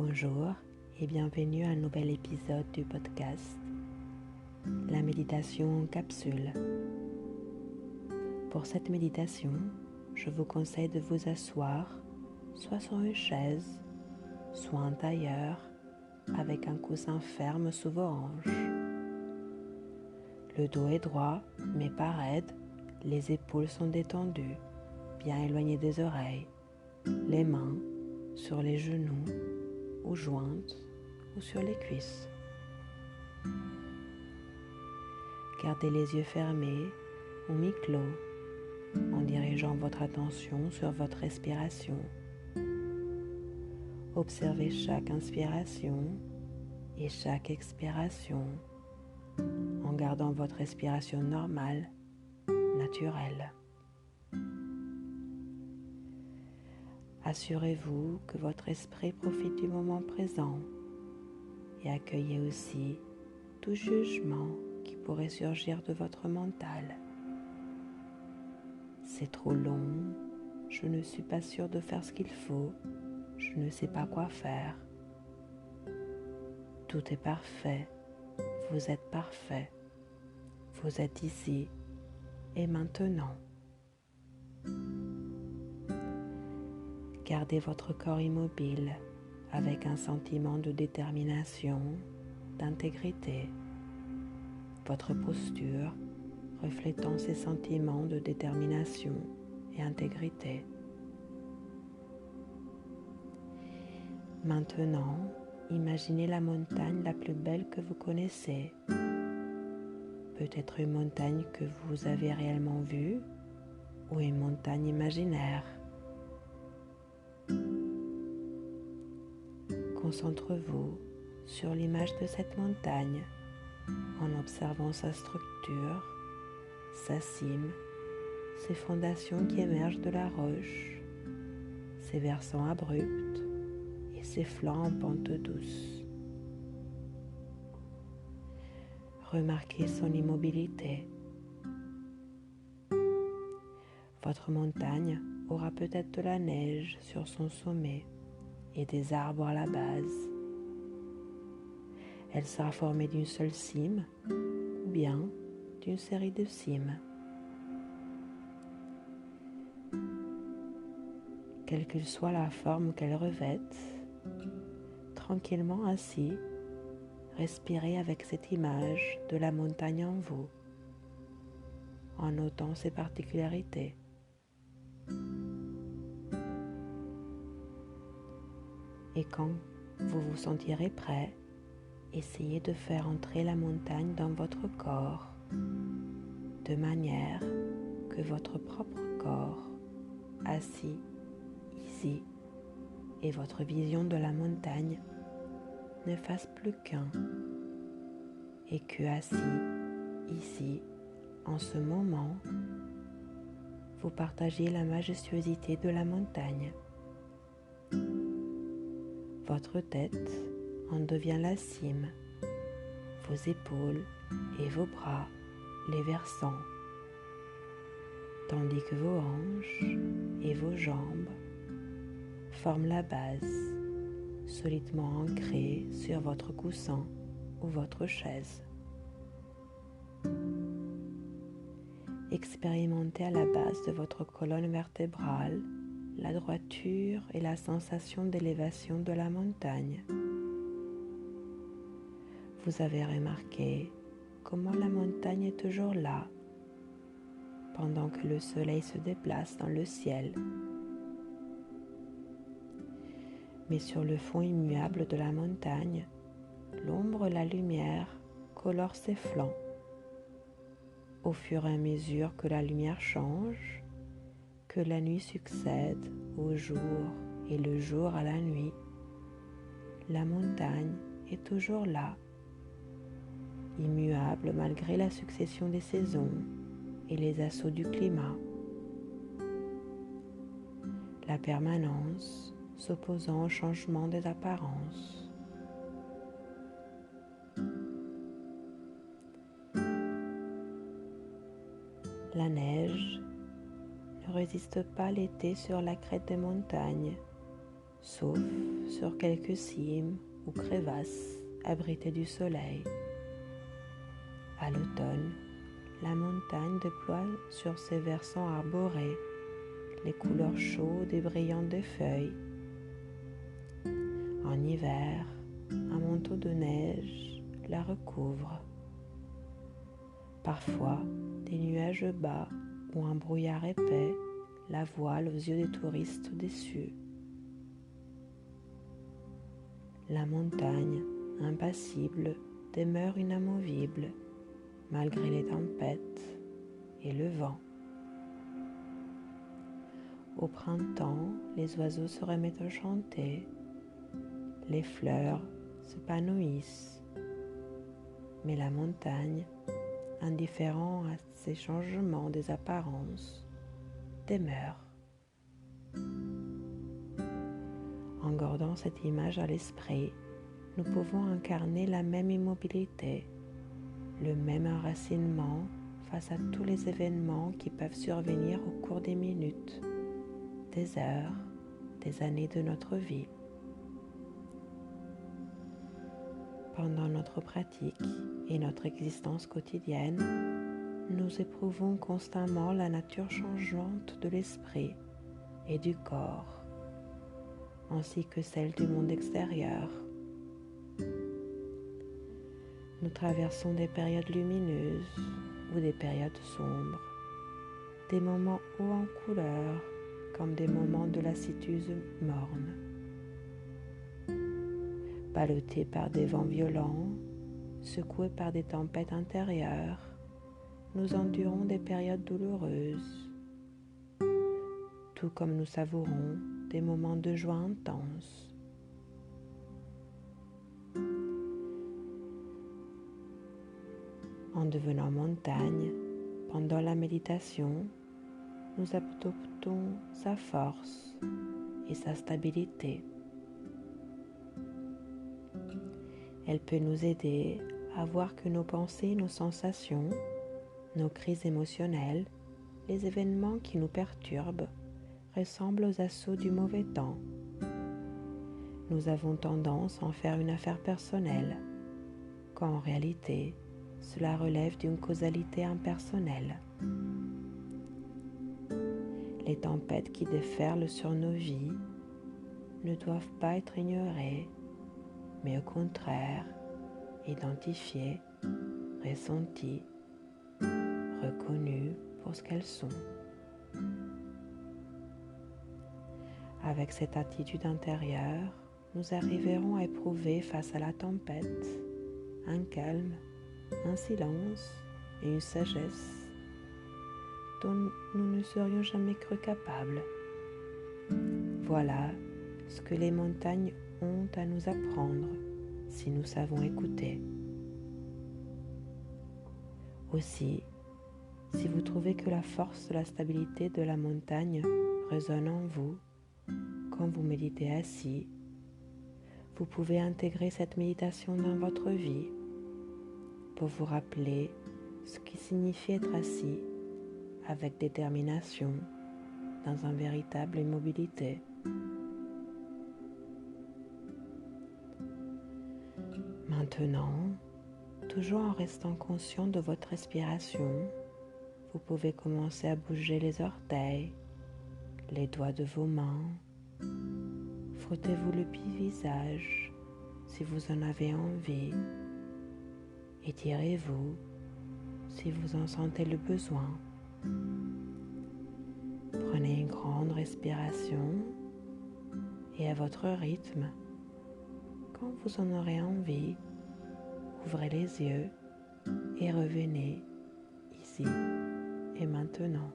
Bonjour et bienvenue à un nouvel épisode du podcast La méditation en capsule. Pour cette méditation, je vous conseille de vous asseoir soit sur une chaise, soit en tailleur avec un coussin ferme sous vos hanches. Le dos est droit mais pas raide, les épaules sont détendues, bien éloignées des oreilles, les mains sur les genoux ou jointes ou sur les cuisses. Gardez les yeux fermés ou mi-clos en dirigeant votre attention sur votre respiration. Observez chaque inspiration et chaque expiration en gardant votre respiration normale, naturelle. Assurez-vous que votre esprit profite du moment présent et accueillez aussi tout jugement qui pourrait surgir de votre mental. C'est trop long, je ne suis pas sûre de faire ce qu'il faut, je ne sais pas quoi faire. Tout est parfait, vous êtes parfait, vous êtes ici et maintenant. Gardez votre corps immobile avec un sentiment de détermination, d'intégrité. Votre posture reflétant ces sentiments de détermination et intégrité. Maintenant, imaginez la montagne la plus belle que vous connaissez. Peut-être une montagne que vous avez réellement vue ou une montagne imaginaire. Concentrez-vous sur l'image de cette montagne en observant sa structure, sa cime, ses fondations qui émergent de la roche, ses versants abrupts et ses flancs en pente douce. Remarquez son immobilité. Votre montagne aura peut-être de la neige sur son sommet et des arbres à la base. Elle sera formée d'une seule cime ou bien d'une série de cimes. Quelle que soit la forme qu'elle revête, tranquillement assis, respirez avec cette image de la montagne en vous, en notant ses particularités. Et quand vous vous sentirez prêt, essayez de faire entrer la montagne dans votre corps, de manière que votre propre corps, assis ici, et votre vision de la montagne ne fasse plus qu'un, et que assis ici, en ce moment, vous partagiez la majestuosité de la montagne. Votre tête en devient la cime, vos épaules et vos bras les versants, tandis que vos hanches et vos jambes forment la base, solidement ancrée sur votre coussin ou votre chaise. Expérimentez à la base de votre colonne vertébrale la droiture et la sensation d'élévation de la montagne. Vous avez remarqué comment la montagne est toujours là, pendant que le soleil se déplace dans le ciel. Mais sur le fond immuable de la montagne, l'ombre et la lumière colorent ses flancs. Au fur et à mesure que la lumière change, que la nuit succède au jour et le jour à la nuit, la montagne est toujours là, immuable malgré la succession des saisons et les assauts du climat. La permanence s'opposant au changement des apparences. La neige ne résiste pas l'été sur la crête des montagnes, sauf sur quelques cimes ou crevasses abritées du soleil. À l'automne, la montagne déploie sur ses versants arborés les couleurs chaudes et brillantes des feuilles. En hiver, un manteau de neige la recouvre. Parfois, des nuages bas ou un brouillard épais la voilent aux yeux des touristes déçus. La montagne, impassible, demeure inamovible, malgré les tempêtes et le vent. Au printemps, les oiseaux se remettent à chanter, les fleurs s'épanouissent, mais la montagne, indifférent à ces changements des apparences, demeure. En gardant cette image à l'esprit, nous pouvons incarner la même immobilité, le même enracinement face à tous les événements qui peuvent survenir au cours des minutes, des heures, des années de notre vie. Pendant notre pratique et notre existence quotidienne, nous éprouvons constamment la nature changeante de l'esprit et du corps, ainsi que celle du monde extérieur. Nous traversons des périodes lumineuses ou des périodes sombres, des moments hauts en couleur comme des moments de lassitude morne. Ballottés par des vents violents, secoués par des tempêtes intérieures, nous endurons des périodes douloureuses, tout comme nous savourons des moments de joie intense. En devenant montagne, pendant la méditation, nous adoptons sa force et sa stabilité. Elle peut nous aider à voir que nos pensées, nos sensations, nos crises émotionnelles, les événements qui nous perturbent ressemblent aux assauts du mauvais temps. Nous avons tendance à en faire une affaire personnelle, quand en réalité, cela relève d'une causalité impersonnelle. Les tempêtes qui déferlent sur nos vies ne doivent pas être ignorées, mais au contraire, identifiées, ressenties, reconnues pour ce qu'elles sont. Avec cette attitude intérieure, nous arriverons à éprouver face à la tempête un calme, un silence et une sagesse dont nous ne serions jamais cru capables. Voilà ce que les montagnes ont à nous apprendre si nous savons écouter. Aussi, si vous trouvez que la force de la stabilité de la montagne résonne en vous quand vous méditez assis, vous pouvez intégrer cette méditation dans votre vie pour vous rappeler ce qui signifie être assis avec détermination dans une véritable immobilité. Maintenant, toujours en restant conscient de votre respiration, vous pouvez commencer à bouger les orteils, les doigts de vos mains. Frottez-vous le visage si vous en avez envie. Étirez-vous si vous en sentez le besoin. Prenez une grande respiration et à votre rythme, quand vous en aurez envie, ouvrez les yeux et revenez ici et maintenant.